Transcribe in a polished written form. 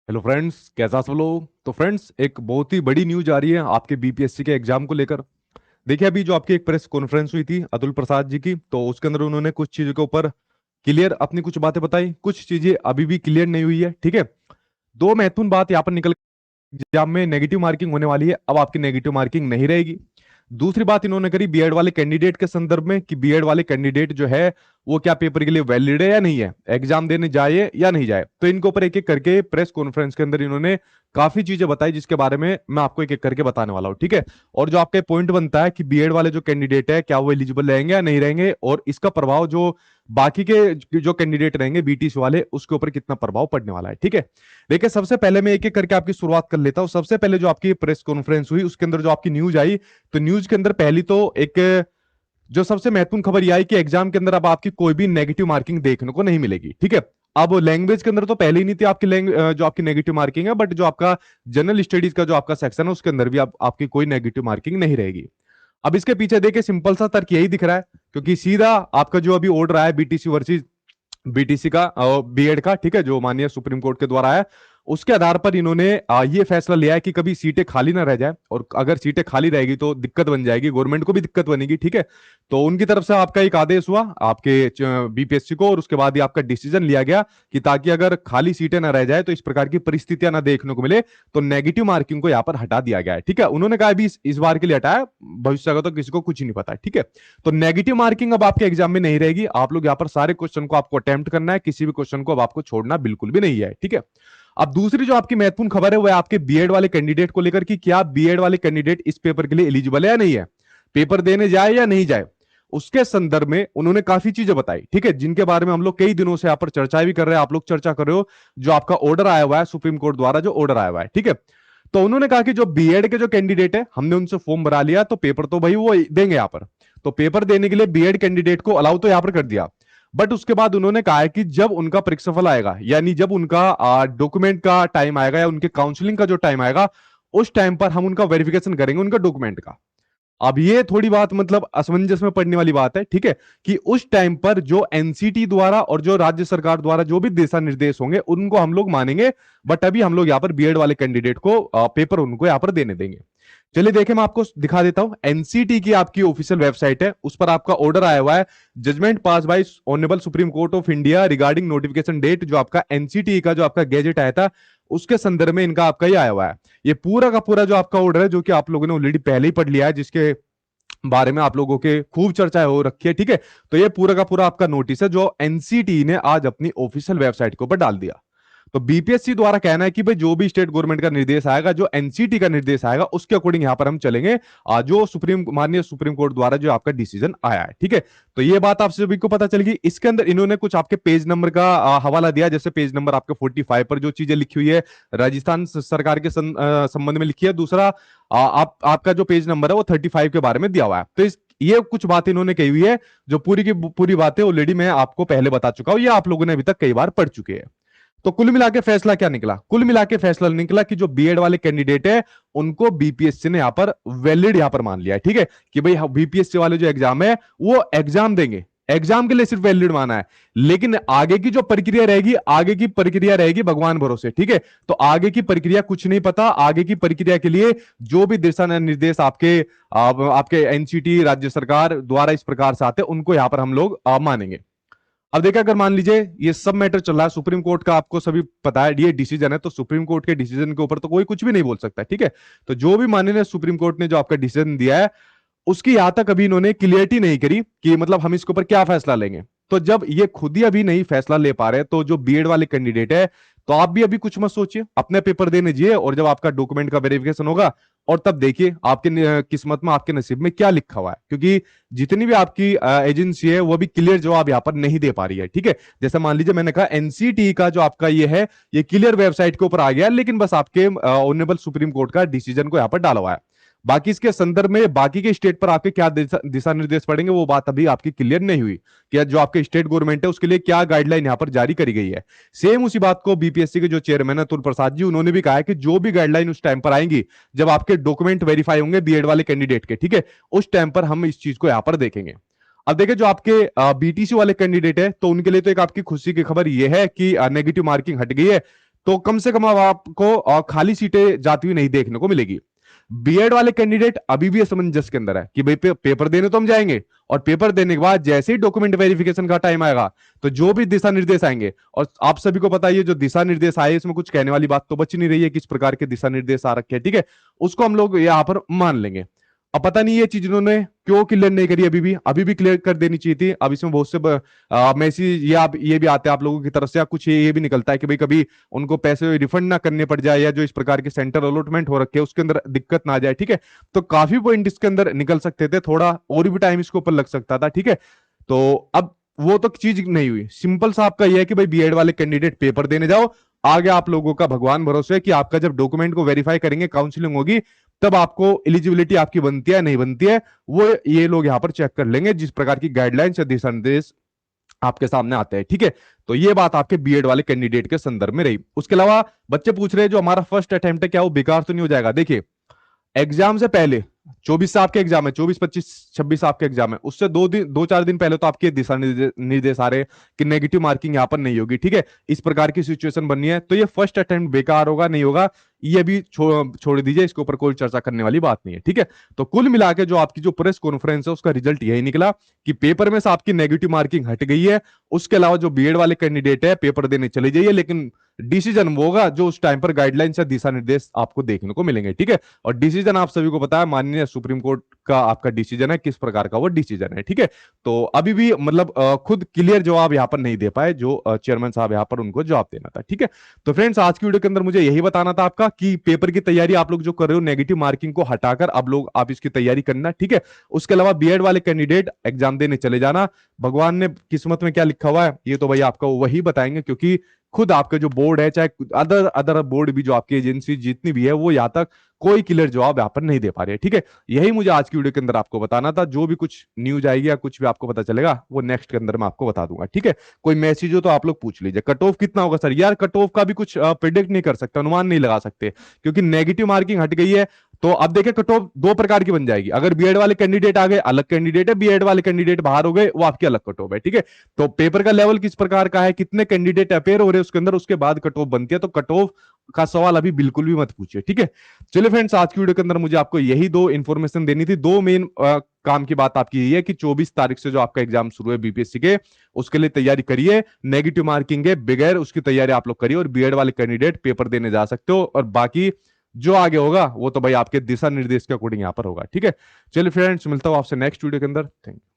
Hello friends, कैसा सब लोग। तो फ्रेंड्स, एक बहुत ही बड़ी न्यूज आ रही है आपके बीपीएससी के एग्जाम को लेकर। देखिए, अभी जो आपकी एक प्रेस कॉन्फ्रेंस हुई थी अतुल प्रसाद जी की, तो उसके अंदर उन्होंने कुछ चीजों के ऊपर क्लियर अपनी कुछ बातें बताई, कुछ चीजें अभी भी क्लियर नहीं हुई है। ठीक है, दो महत्वपूर्ण बात यहाँ पर निकल, एग्जाम में नेगेटिव मार्किंग होने वाली है, अब आपकी नेगेटिव मार्किंग नहीं रहेगी। दूसरी बात इन्होंने करी बीएड वाले कैंडिडेट के संदर्भ में कि बीएड वाले कैंडिडेट जो है वो क्या पेपर के लिए वैलिड है या नहीं है, एग्जाम देने जाए या नहीं जाए। तो इनके ऊपर एक एक करके प्रेस कॉन्फ्रेंस के अंदर इन्होंने काफी चीजें बताई, जिसके बारे में मैं आपको एक एक करके बताने वाला हूँ। ठीक है, और जो आपका पॉइंट बनता है कि बीएड वाले जो कैंडिडेट है क्या वो एलिजिबल रहेंगे या नहीं रहेंगे, और इसका प्रभाव जो बाकी के जो कैंडिडेट रहेंगे बीटीसी वाले उसके ऊपर कितना प्रभाव पड़ने वाला है। ठीक है, देखिए सबसे पहले मैं एक एक करके आपकी शुरुआत कर लेता हूं। सबसे पहले जो आपकी प्रेस कॉन्फ्रेंस हुई उसके अंदर जो आपकी न्यूज आई, तो न्यूज के अंदर पहली तो एक जो सबसे महत्वपूर्ण खबर यह आई कि एग्जाम के अंदर अब आपकी कोई भी नेगेटिव मार्किंग देखने को नहीं मिलेगी। ठीक है, अब लैंग्वेज के अंदर तो पहले ही नहीं थी आपकी जो आपकी नेगेटिव मार्किंग है, बट जो आपका जनरल स्टडीज का जो आपका सेक्शन है उसके अंदर भी आपकी कोई नेगेटिव मार्किंग नहीं रहेगी। अब इसके पीछे देखिए सिंपल सा तर्क यही दिख रहा है, क्योंकि सीधा आपका जो अभी ऑर्डर आया बीटीसी वर्सेस बीटीसी का बीएड का, ठीक है, जो माननीय सुप्रीम कोर्ट के द्वारा है, उसके आधार पर इन्होंने ये फैसला लिया है कि कभी सीटें खाली ना रह जाए, और अगर सीटें खाली रहेगी तो दिक्कत बन जाएगी, गवर्नमेंट को भी दिक्कत बनेगी। ठीक है, तो उनकी तरफ से आपका एक आदेश हुआ आपके बीपीएससी को, और उसके बाद ही आपका डिसीजन लिया गया कि ताकि अगर खाली सीटें ना रह जाए तो इस प्रकार की परिस्थितियां ना देखने को मिले, तो नेगेटिव मार्किंग को यहाँ पर हटा दिया गया है। ठीक है, उन्होंने कहा अभी इस बार के लिए हटाया, भविष्य का तो किसी को कुछ ही नहीं पता। ठीक है, तो नेगेटिव मार्किंग अब आपके एग्जाम में नहीं रहेगी। आप लोग यहाँ पर सारे क्वेश्चन को आपको अटेम्प्ट करना है, किसी भी क्वेश्चन को अब आपको छोड़ना बिल्कुल भी नहीं है। ठीक है, अब दूसरी जो आपकी महत्वपूर्ण खबर है वो है आपके बीएड वाले कैंडिडेट को लेकर कि क्या बीएड वाले कैंडिडेट इस पेपर के लिए एलिजिबल है या नहीं है, पेपर देने जाए या नहीं जाए। उसके संदर्भ में उन्होंने काफी चीजें बताई, ठीक है, जिनके बारे में हम लोग कई दिनों से यहाँ पर चर्चा भी कर रहे हैं, आप लोग चर्चा कर रहे हो। जो आपका ऑर्डर आया हुआ है सुप्रीम कोर्ट द्वारा, जो ऑर्डर आया हुआ है, ठीक है, तो उन्होंने कहा कि जो बीएड के जो कैंडिडेट है हमने उनसे फॉर्म भरा लिया, तो पेपर तो भाई वो देंगे यहाँ पर, तो पेपर देने के लिए बीएड कैंडिडेट को अलाउ तो यहां पर कर दिया। बट उसके बाद उन्होंने कहा है कि जब उनका परीक्षाफल आएगा, यानी जब उनका डॉक्यूमेंट का टाइम आएगा या उनके काउंसलिंग का जो टाइम आएगा, उस टाइम पर हम उनका वेरिफिकेशन करेंगे उनका डॉक्यूमेंट का। अब ये थोड़ी बात मतलब असमंजस में पड़ने वाली बात है, ठीक है, कि उस टाइम पर जो एनसीटी द्वारा और जो राज्य सरकार द्वारा जो भी दिशा निर्देश होंगे उनको हम लोग मानेंगे। बट अभी हम लोग यहाँ पर बीएड वाले कैंडिडेट को पेपर उनको यहाँ पर देने देंगे। चलिए देखें, मैं आपको दिखा देता हूं, एनसीटी की आपकी ऑफिशियल वेबसाइट है, उस पर आपका ऑर्डर आया हुआ है, judgement pass by honourable supreme court of India regarding notification date. जो आपका एनसीटी का जो आपका गैजेट आया था उसके संदर्भ में इनका आपका ये आया हुआ है। ये पूरा का पूरा जो आपका ऑर्डर है, जो कि आप लोगों ने ऑलरेडी पहले ही पढ़ लिया है, जिसके बारे में आप लोगों के खूब चर्चा हो रखी है। ठीक है, तो ये पूरा का पूरा आपका नोटिस है जो एनसीटी ने आज अपनी ऑफिशियल वेबसाइट के ऊपर डाल दिया। तो बीपीएससी द्वारा कहना है कि भाई जो भी स्टेट गवर्नमेंट का निर्देश आएगा, जो एनसीटी का निर्देश आएगा, उसके अकॉर्डिंग यहां पर हम चलेंगे, जो माननीय सुप्रीम कोर्ट द्वारा जो आपका डिसीजन आया है। ठीक है, तो ये बात आप सभी को पता चलेगी। इसके अंदर इन्होंने कुछ आपके पेज नंबर का हवाला दिया, जैसे पेज नंबर आपके 45 पर जो चीजें लिखी हुई है राजस्थान सरकार के संबंध में लिखी है। दूसरा आपका जो पेज नंबर है वो 35 के बारे में दिया हुआ है। तो ये कुछ बातें इन्होंने कही हुई है, जो पूरी की पूरी बातें ऑलरेडी मैं आपको पहले बता चुका हूं, ये आप लोगों ने अभी तक कई बार पढ़ चुके हैं। तो कुल मिला के फैसला क्या निकला? कुल मिला के फैसला निकला कि जो बीएड वाले कैंडिडेट है उनको बीपीएससी ने यहां पर वैलिड यहां पर मान लिया है। ठीक है, कि भाई बीपीएससी वाले जो एग्जाम है वो एग्जाम देंगे, एग्जाम के लिए सिर्फ वैलिड माना है, लेकिन आगे की जो प्रक्रिया रहेगी, आगे की प्रक्रिया रहेगी भगवान भरोसे। ठीक है, तो आगे की प्रक्रिया कुछ नहीं पता, आगे की प्रक्रिया के लिए जो भी दिशा निर्देश आपके एनसीटी राज्य सरकार द्वारा इस प्रकार से आते हैं उनको यहां पर हम लोग मानेंगे। अब देखिए, अगर मान लीजिए ये सब मैटर चल रहा है सुप्रीम कोर्ट का, आपको सभी पता है ये डिसीजन है, तो सुप्रीम कोर्ट के डिसीजन के ऊपर तो कोई कुछ भी नहीं बोल सकता। ठीक है, तो जो भी माननीय सुप्रीम कोर्ट ने जो आपका डिसीजन दिया है उसकी यहां तक अभी इन्होंने क्लियरिटी नहीं करी कि मतलब हम इसके ऊपर क्या फैसला लेंगे। तो जब ये खुद ही अभी नहीं फैसला ले पा रहे, तो जो बीएड वाले कैंडिडेट है, तो आप भी अभी कुछ मत सोचिए, अपने पेपर देने जाइए, और जब आपका डॉक्यूमेंट का वेरिफिकेशन होगा और तब देखिए आपके किस्मत में, आपके नसीब में क्या लिखा हुआ है, क्योंकि जितनी भी आपकी एजेंसी है वो भी क्लियर जवाब यहां पर नहीं दे पा रही है। ठीक है, जैसे मान लीजिए मैंने कहा एनसीटी का जो आपका ये है ये क्लियर वेबसाइट के ऊपर आ गया, लेकिन बस आपके ऑनरेबल सुप्रीम कोर्ट का डिसीजन को यहां पर डाला हुआ है। बाकी इसके संदर्भ में बाकी के स्टेट पर आपके क्या दिशा निर्देश पड़ेंगे वो बात अभी आपकी क्लियर नहीं हुई कि जो आपके स्टेट गवर्नमेंट है उसके लिए क्या गाइडलाइन यहां पर जारी करी गई है। सेम उसी बात को बीपीएससी के जो चेयरमैन है अतुल प्रसाद जी, उन्होंने भी कहा है कि जो भी गाइडलाइन उस टाइम पर आएंगी जब आपके डॉक्यूमेंट वेरीफाई होंगे बीएड वाले कैंडिडेट के, ठीक है, उस टाइम पर हम इस चीज को यहां पर देखेंगे। अब देखिए, जो आपके बीटीसी वाले कैंडिडेट है तो उनके लिए तो एक आपकी खुशी की खबर यह है कि नेगेटिव मार्किंग हट गई है। तो कम से कम अब आपको खाली सीटें जाती हुई नहीं देखने को मिलेगी। बीएड वाले कैंडिडेट अभी भी असमंजस के अंदर है कि भाई पेपर देने तो हम जाएंगे, और पेपर देने के बाद जैसे ही डॉक्यूमेंट वेरिफिकेशन का टाइम आएगा तो जो भी दिशा निर्देश आएंगे, और आप सभी को पता है ये जो दिशा निर्देश आए इसमें कुछ कहने वाली बात तो बच नहीं रही है, किस प्रकार के दिशा निर्देश आ रखे हैं, ठीक है, उसको हम लोग यहां पर मान लेंगे। अब पता नहीं ये चीज इन्होंने क्यों क्लियर नहीं करी, अभी भी क्लियर कर देनी चाहिए थी। अब इसमें बहुत से मैसेज ये भी आते हैं आप लोगों की तरफ से, या कुछ ये भी निकलता है कि भाई कभी उनको पैसे रिफंड ना करने पड़ जाए, या जो इस प्रकार के सेंटर अलॉटमेंट हो रखे हैं उसके अंदर दिक्कत ना आ जाए, ठीक है। तो काफी पॉइंट इसके अंदर निकल सकते थे, थोड़ा और भी टाइम इसके ऊपर लग सकता था, ठीक है। तो अब वो तो चीज नहीं हुई, सिंपल सा आपका यह है कि भाई बीएड वाले कैंडिडेट पेपर देने जाओ, आगे आप लोगों का भगवान भरोसे है कि आपका जब डॉक्यूमेंट को वेरीफाई करेंगे, काउंसलिंग होगी, तब आपको एलिजिबिलिटी आपकी बनती है नहीं बनती है वो ये लोग यहां पर चेक कर लेंगे, जिस प्रकार की गाइडलाइंस या दिशा निर्देश आपके सामने आते हैं, ठीक है। तो ये बात आपके बीएड वाले कैंडिडेट के संदर्भ में रही। उसके अलावा बच्चे पूछ रहे हैं जो हमारा फर्स्ट अटेम्प्ट है क्या वो बेकार तो नहीं हो जाएगा। देखिए एग्जाम से पहले 24 से आपके एग्जाम है, 24 25 26 आपके एग्जाम है, उससे 2 4 दिन पहले तो आपके दिशा निर्देश आ रहे कि नेगेटिव मार्किंग यहां पर नहीं होगी, ठीक है। इस प्रकार की सिचुएशन बननी है, तो ये फर्स्ट अटेम्प्ट बेकार होगा नहीं होगा ये भी छोड़ दीजिए, इसके ऊपर कोई चर्चा करने वाली बात नहीं है, ठीक है। तो कुल मिला के जो आपकी जो प्रेस कॉन्फ्रेंस है उसका रिजल्ट यही निकला कि पेपर में से आपकी नेगेटिव मार्किंग हट गई है। उसके अलावा जो बीएड वाले कैंडिडेट है पेपर देने चले जाइए, लेकिन डिसीजन वो होगा जो उस टाइम पर गाइडलाइंस या दिशा निर्देश आपको देखने को मिलेंगे, ठीक है। और डिसीजन आप सभी को पता है माननीय सुप्रीम कोर्ट का आपका डिसीजन है, किस प्रकार का वो डिसीजन है, ठीक है। तो अभी भी मतलब खुद क्लियर जवाब यहां पर नहीं दे पाए जो चेयरमैन साहब यहां पर उनको जवाब देना था, ठीक है। तो फ्रेंड्स आज की वीडियो के अंदर मुझे यही बताना था आपका कि पेपर की तैयारी आप लोग जो कर रहे हो नेगेटिव मार्किंग को हटाकर आप इसकी तैयारी करना, ठीक है। उसके अलावा बीएड वाले कैंडिडेट एग्जाम देने चले जाना, भगवान ने किस्मत में क्या लिखा हुआ है ये तो भाई आपको वही बताएंगे, क्योंकि खुद आपका जो बोर्ड है चाहे अदर बोर्ड भी जो आपकी एजेंसी जितनी भी है वो यहाँ तक कोई क्लियर जवाब यहाँ पर नहीं दे पा रही है, ठीक है। यही मुझे आज की वीडियो के अंदर आपको बताना था। जो भी कुछ न्यूज आएगी या कुछ भी आपको पता चलेगा वो नेक्स्ट के अंदर मैं आपको बता दूंगा, ठीक है। कोई मैसेज हो तो आप लोग पूछ लीजिए। कट ऑफ कितना होगा सर, यार कट ऑफ का भी कुछ प्रिडिक्ट नहीं कर सकते, अनुमान नहीं लगा सकते, क्योंकि नेगेटिव मार्किंग हट गई है। तो अब देखिए कट ऑफ दो प्रकार की बन जाएगी, अगर बीएड वाले कैंडिडेट आ गए अलग कैंडिडेट है, बीएड वाले कैंडिडेट बाहर हो गए वो आपकी अलग कट ऑफ है, ठीक है। तो पेपर का लेवल किस प्रकार का है, कितने कैंडिडेट अपेयर हो रहे हैं उसके अंदर, उसके बाद कट ऑफ बनती है। तो कट ऑफ का सवाल अभी बिल्कुल भी मत पूछिए, ठीक है। चलिए फ्रेंड्स आज की वीडियो के अंदर मुझे आपको यही दो इंफॉर्मेशन देनी थी। दो मेन काम की बात आपकी यही है कि 24 तारीख से जो आपका एग्जाम शुरू है बीपीएससी के, उसके लिए तैयारी करिए। नेगेटिव मार्किंग है बगैर उसकी तैयारी आप लोग करिए, और बीएड वाले कैंडिडेट पेपर देने जा सकते हो, और बाकी जो आगे होगा वो तो भाई आपके दिशा निर्देश के अकॉर्डिंग यहां पर होगा, ठीक है। चलिए फ्रेंड्स मिलता हूं आपसे नेक्स्ट वीडियो के अंदर। Thank you.